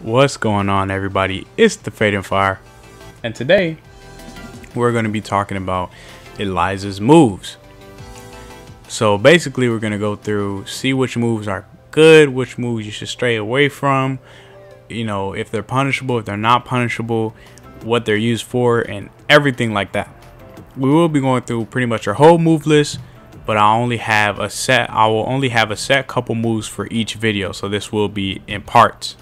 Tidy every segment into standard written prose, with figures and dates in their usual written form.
What's going on, everybody? It's the Fade and Fire, and today we're going to be talking about Eliza's moves. So basically we're going to go through, see which moves are good, which moves you should stray away from, you know, if they're punishable, if they're not punishable, what they're used for, and everything like that. We will be going through pretty much our whole move list, but I will only have a set couple moves for each video, so this will be in parts.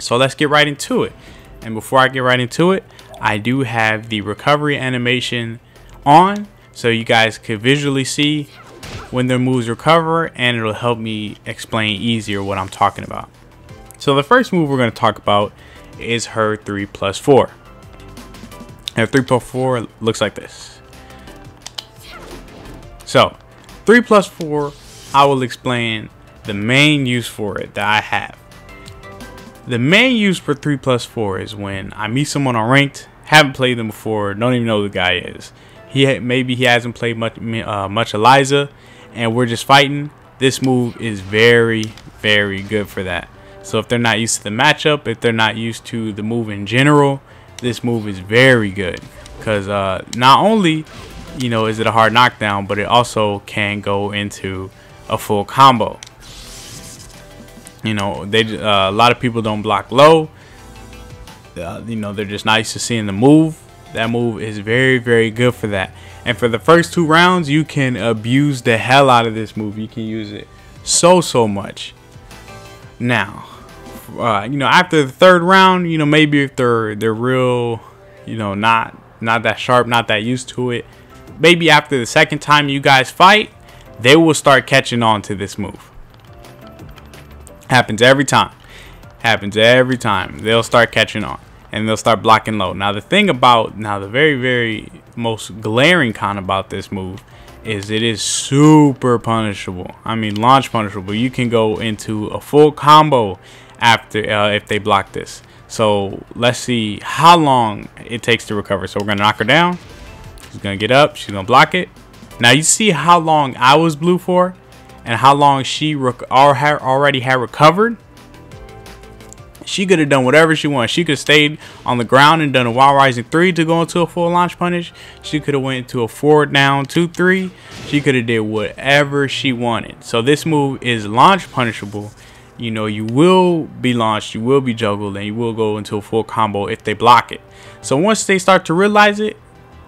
So let's get right into it. And before I get right into it, I do have the recovery animation on so you guys could visually see when their moves recover, and it'll help me explain easier what I'm talking about. So the first move we're going to talk about is her 3+4. And 3+4 looks like this. So 3+4, I will explain the main use for it that I have. The main use for 3+4 is when I meet someone on ranked, haven't played them before, don't even know who the guy is. Maybe he hasn't played much Eliza, and we're just fighting. This move is very good for that. So if they're not used to the matchup, if they're not used to the move in general, this move is very good, because not only, you know, is it a hard knockdown, but it also can go into a full combo. You know, a lot of people don't block low. You know, they're just not used to seeing the move. That move is very good for that. And for the first 2 rounds, you can abuse the hell out of this move. You can use it so much. Now, you know, after the 3rd round, you know, maybe if they're real, you know, not that sharp, not that used to it, maybe after the 2nd time you guys fight, they will start catching on to this move. Happens every time. They'll start catching on, and they'll start blocking low. Now the thing about, the very most glaring con about this move is it is super punishable. I mean, launch punishable. You can go into a full combo after if they block this. So let's see how long it takes to recover. So we're gonna knock her down. She's gonna get up. She's gonna block it. Now you see how long I was blue for, and how long she already had recovered. She could have done whatever she wanted. She could have stayed on the ground and done a wild rising 3 to go into a full launch punish. She could have went into a 4 down 2-3. She could have did whatever she wanted. So this move is launch punishable. You know, you will be launched, you will be juggled, and you will go into a full combo if they block it. So once they start to realize it,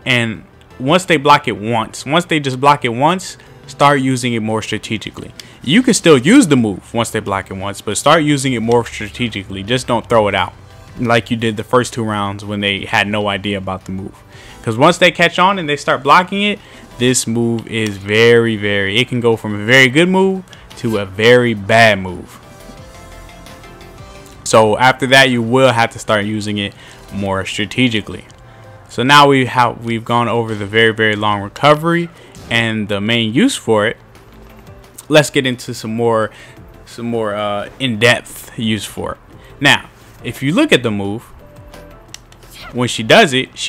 and once they block it once, they just block it once, start using it more strategically. You can still use the move once they block it once, but start using it more strategically. Just don't throw it out like you did the first 2 rounds when they had no idea about the move. Because once they catch on and they start blocking it, this move is very it can go from a very good move to a very bad move. So after that, you will have to start using it more strategically. So now we've gone over the very long recovery and the main use for it. Let's get into some more in-depth use for it. Now, if you look at the move, when she does it,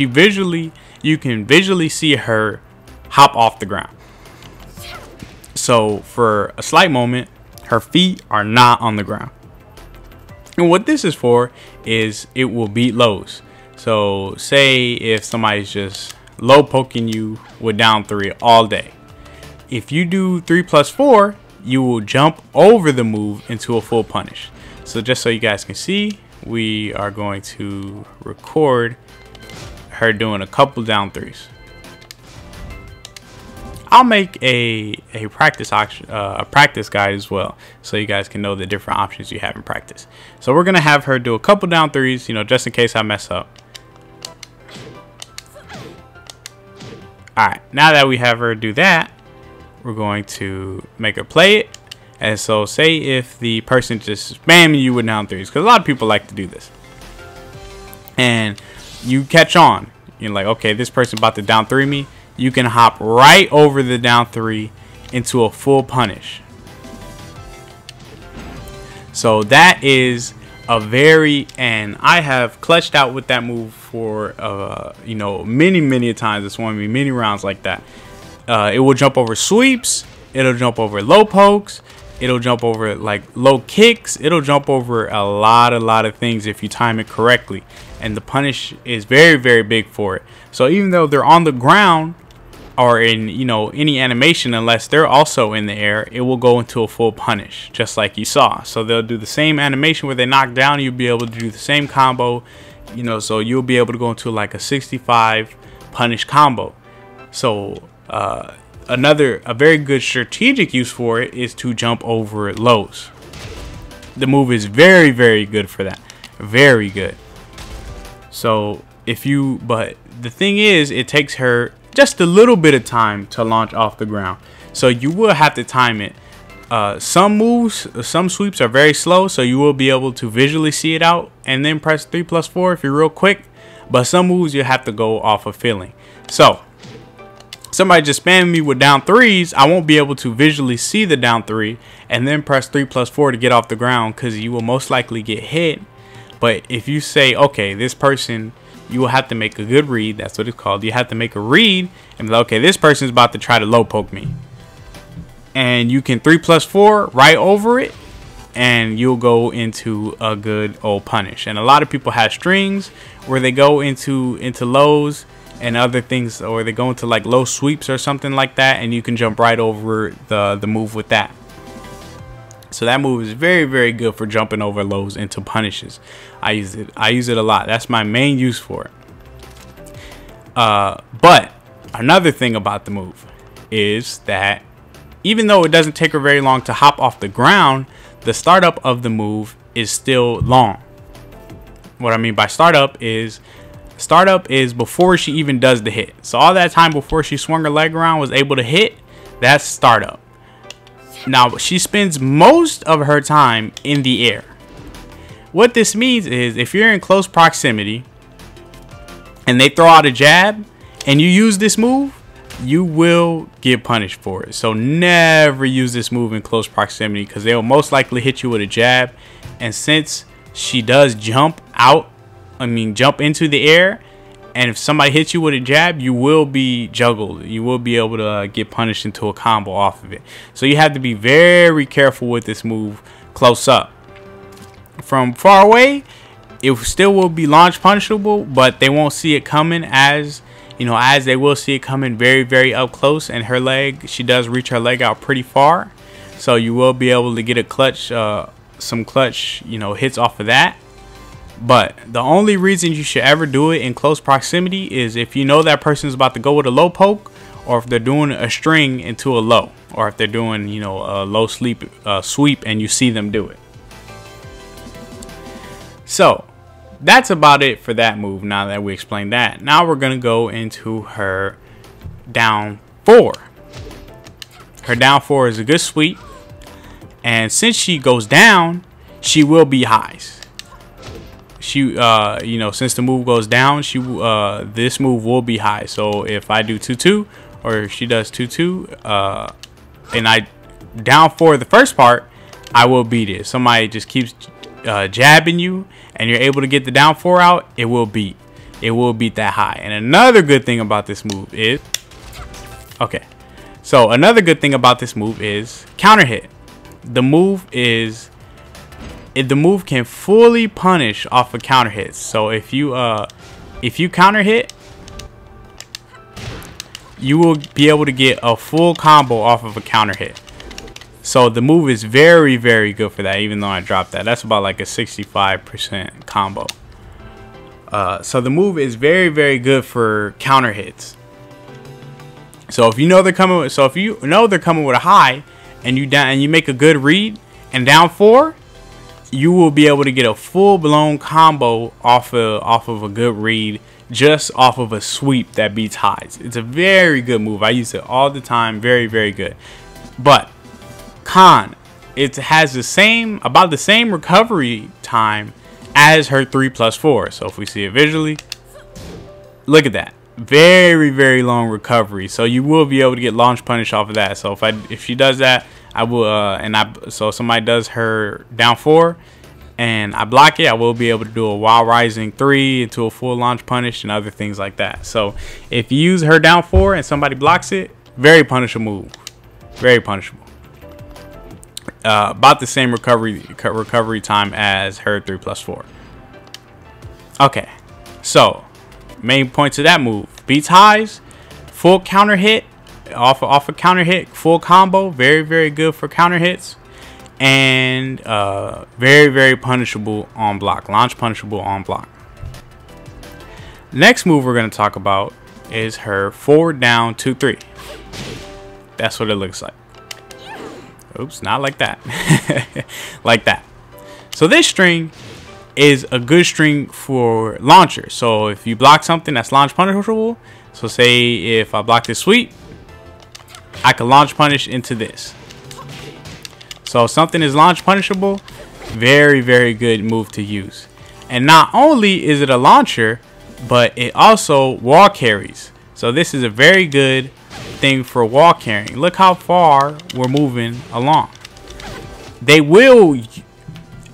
you can visually see her hop off the ground. So for a slight moment, her feet are not on the ground. And what this is for is it will beat lows. So say if somebody's just low poking you with down 3 all day, if you do 3+4, you will jump over the move into a full punish. So just so you guys can see, we are going to record her doing a couple down 3s. I'll make a practice guide as well, so you guys can know the different options you have in practice. So we're gonna have her do a couple down 3s, you know, just in case I mess up. Alright, now that we have her do that, we're going to make her play it. And so say if the person just spamming you with down 3s, because a lot of people like to do this, and you catch on, you're like, okay, this person about to down 3 me, you can hop right over the down 3 into a full punish. So that is and I have clutched out with that move for you know, many times. It's won me many rounds like that. It will jump over sweeps, it'll jump over low pokes, It'll jump over like low kicks. It'll jump over a lot of things if you time it correctly. And the punish is very, very big for it. So even though they're on the ground or in, you know, any animation, unless they're also in the air, it will go into a full punish, just like you saw. So they'll do the same animation where they knock down. You'll be able to do the same combo, you know, so you'll be able to go into like a 65 punish combo. So a very good strategic use for it is to jump over lows. The move is very, very good for that. Very good. So but the thing is, it takes her just a little bit of time to launch off the ground. So you will have to time it. Some sweeps are very slow, so you will be able to visually see it out and then press 3+4 if you're real quick. But some moves you have to go off of feeling. So somebody just spam me with down threes, I won't be able to visually see the down three and then press 3+4 to get off the ground, because you will most likely get hit. But if you say, okay, this person, you will have to make a good read. That's what it's called. You have to make a read and be like, okay, this person's about to try to low poke me. And you can 3+4 right over it, and you'll go into a good old punish. And a lot of people have strings where they go into lows and other things, or they go into like low sweeps or something like that, and you can jump right over the move with that. So that move is very, very good for jumping over lows into punishes. I use it a lot. That's my main use for it. But another thing about the move is that even though it doesn't take her very long to hop off the ground, the startup of the move is still long. What I mean by startup is before she even does the hit. So all that time before she swung her leg around, was able to hit, that's startup. Now she spends most of her time in the air. What this means is, if you're in close proximity and they throw out a jab and you use this move, you will get punished for it. So never use this move in close proximity, because they will most likely hit you with a jab. And since she does jump into the air, and if somebody hits you with a jab, you will be juggled. You will be able to get punished into a combo off of it. So you have to be very careful with this move close up. From far away, it still will be launch punishable, but they won't see it coming as they will see it coming very, very up close. And her leg, she does reach her leg out pretty far. So you will be able to get a clutch, some clutch, hits off of that. But the only reason you should ever do it in close proximity is if you know that person is about to go with a low poke, or if they're doing a string into a low, or if they're doing, a low sweep and you see them do it. So that's about it for that move. Now that we explained that, now we're going to go into her down 4. Her down 4 is a good sweep. And since she goes down, she will be highs. She since the move goes down, this move will be high. So if I do 2-2, or if she does 2-2, and I down 4 the first part, I will beat it. Somebody just keeps jabbing you and you're able to get the down 4 out, it will beat that high. And another good thing about this move is counter hit. The move can fully punish off of counter hits. So if you counter hit, you will be able to get a full combo off of a counter hit. So the move is very, very good for that, even though I dropped that. That's about like a 65% combo. So the move is very, very good for counter hits. So if you know they're coming with, a high, and you make a good read and down 4, you will be able to get a full-blown combo off of a good read, just off of a sweep that beats highs. It's a very good move. I use it all the time. Very, very good. But it has about the same recovery time as her 3+4. So if we see it visually, look at that. Very, very long recovery. So you will be able to get launch punish off of that. So if she does that, I will so somebody does her down 4 and I block it, I will be able to do a while rising 3 into a full launch punish and other things like that. So if you use her down 4 and somebody blocks it, very punishable move. Very punishable. about the same recovery time as her 3+4. Okay, so main points of that move: beats highs, full counter hit off a counter hit, full combo, very good for counter hits, and very punishable on block, launch punishable on block. Next move we're going to talk about is her forward down 2-3. That's what it looks like. Oops, not like that. Like that. So this string is a good string for launcher. So if you block something that's launch punishable, so say if I block this sweep, I can launch punish into this. So if something is launch punishable, very good move to use. And not only is it a launcher, but it also wall carries. So this is a very good thing for wall carrying. Look how far we're moving along. They will,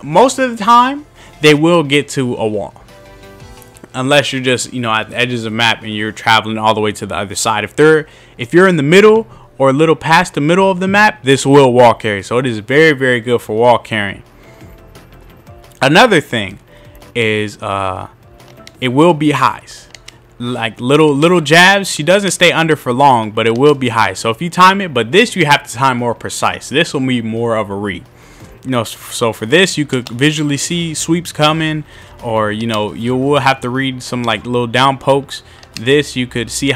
most of the time, they will get to a wall. Unless you're just, you know, at the edges of the map and you're traveling all the way to the other side. If you're in the middle or a little past the middle of the map, this will wall carry. So it is very good for wall carrying. Another thing is it will be highs, like little jabs. She doesn't stay under for long, but it will be high. So if you time it, but this you have to time more precise. This will be more of a read. You know, so for this you could visually see sweeps coming, or you know, you will have to read some like little down pokes. This you could see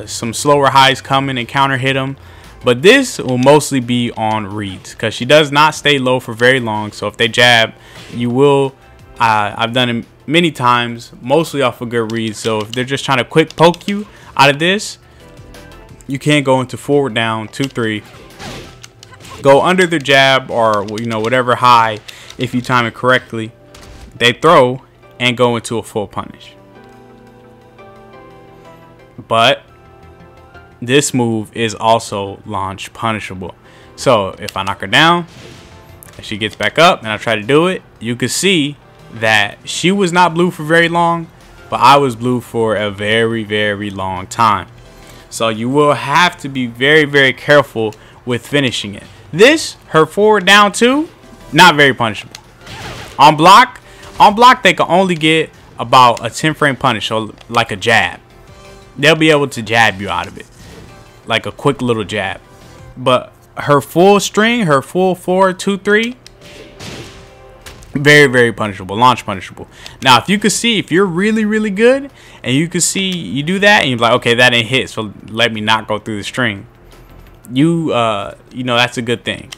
some slower highs coming and counter hit them. But this will mostly be on reads because she does not stay low for very long. So if they jab, you will. I've done it many times, mostly off a good read. So if they're just trying to quick poke you out of this, you can go into forward down 2-3, go under the jab, or you know, whatever high, if you time it correctly, they throw and go into a full punish. But this move is also launch punishable. So if I knock her down and she gets back up and I try to do it, you can see that she was not blue for very long, but I was blue for a very long time. So you will have to be very careful with finishing it. This, her forward down 2, not very punishable. On block they can only get about a 10 frame punish, so like a jab. They'll be able to jab you out of it, like a quick little jab. But her full string, her full forward 2-3, very punishable, launch punishable. Now if you could see, if you're really good and you could see you do that and you're like, okay, that ain't hit, so let me not go through the string, you know, that's a good thing.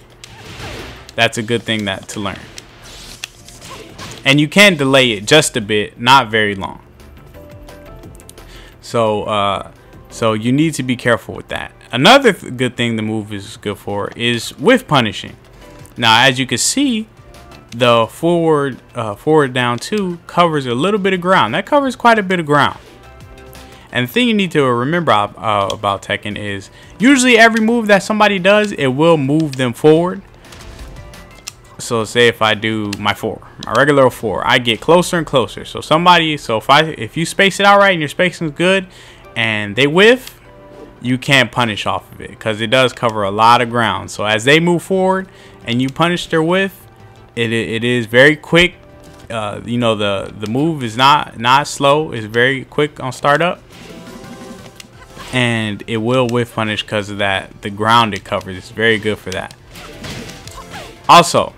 That's a good thing to learn. And you can delay it just a bit, not very long. So so you need to be careful with that. Another good thing the move is good for is with punishing. Now as you can see, the forward down 2 covers a little bit of ground. That covers quite a bit of ground. And the thing you need to remember about Tekken is usually every move that somebody does, it will move them forward. So say if I do my regular 4, I get closer and closer. So if you space it out right and your spacing is good and they whiff, you can't punish off of it because it does cover a lot of ground. So as they move forward and you punish their whiff, it is very quick. You know, the move is not slow. It's very quick on startup, and it will whiff punish because of that. The ground it covers is very good for that. Also,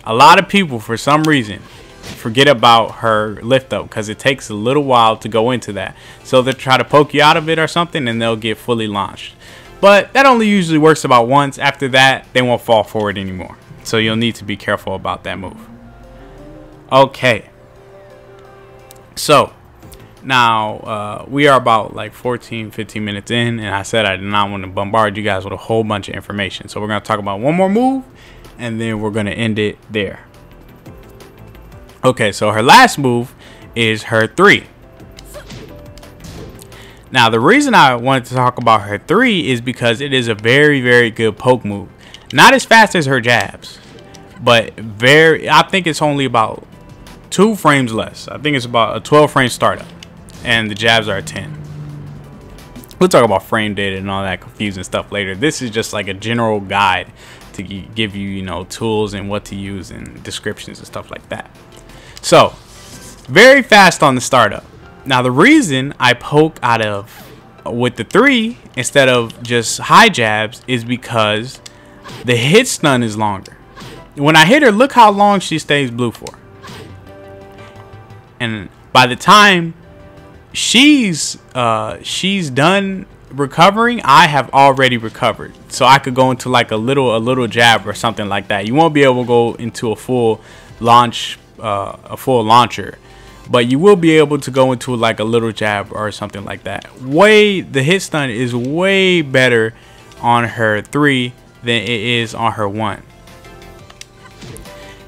a lot of people for some reason forget about her lift up because it takes a little while to go into that. So they'll try to poke you out of it or something and they'll get fully launched. But that only usually works about once. After that, they won't fall forward anymore. So you'll need to be careful about that move. Okay. So now we are about like 15 minutes in, and I said I did not want to bombard you guys with a whole bunch of information. So we're going to talk about one more move and then we're going to end it there. Okay, so her last move is her 3. Now the reason I wanted to talk about her 3 is because it is a very good poke move. Not as fast as her jabs, but I think it's only about 2 frames less. I think it's about a 12 frame startup and the jabs are 10. We'll talk about frame data and all that confusing stuff later. This is just like a general guide to give you, you know, tools and what to use and descriptions and stuff like that. So very fast on the startup. Now the reason I poke out of with the 3 instead of just high jabs is because the hit stun is longer. When I hit her, look how long she stays blue for. And by the time she's done recovering, I have already recovered. So I could go into like a little jab or something like that. You won't be able to go into a full launch, a full launcher, but you will be able to go into like a little jab or something like that. The hit stun is way better on her 3 than it is on her 1.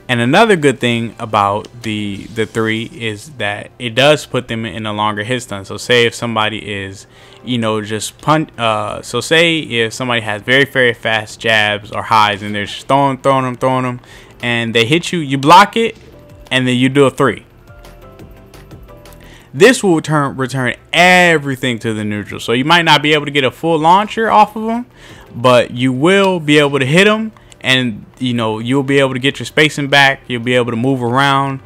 And another good thing about the 3 is that it does put them in a longer hit stun. So say if somebody is, you know, just punch, so say if somebody has very fast jabs or highs and they're just throwing them, and they hit you, you block it, and then you do a 3. This will return everything to the neutral. So you might not be able to get a full launcher off of them, but you will be able to hit them. And, you know, you'll be able to get your spacing back. You'll be able to move around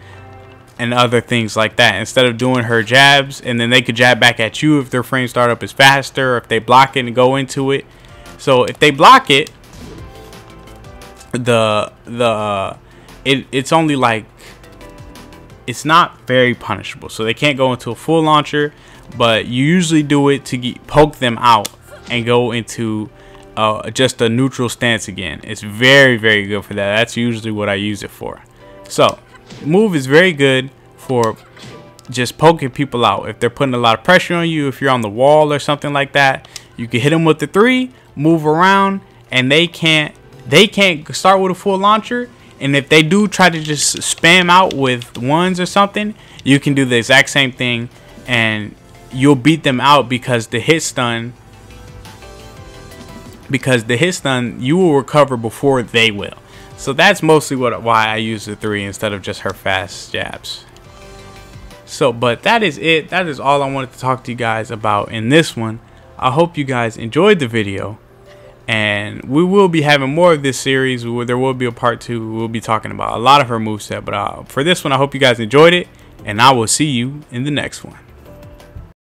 and other things like that. Instead of doing her jabs, and then they could jab back at you if their frame startup is faster, or if they block it and go into it. So if they block it, it's only like, it's not very punishable. So they can't go into a full launcher, but you usually do it to poke them out and go into just a neutral stance again. It's very good for that. That's usually what I use it for. So move is very good for just poking people out. If they're putting a lot of pressure on you, if you're on the wall or something like that, you can hit them with the 3, move around, and they can't start with a full launcher. And if they do try to just spam out with 1s or something, you can do the exact same thing and you'll beat them out, because the hit stun you will recover before they will. So that's mostly why I use the 3 instead of just her fast jabs. So, but that is it. That is all I wanted to talk to you guys about in this one. I hope you guys enjoyed the video, and we will be having more of this series. There will be a part 2. We'll be talking about a lot of her moveset, but for this one, I hope you guys enjoyed it, and I will see you in the next one.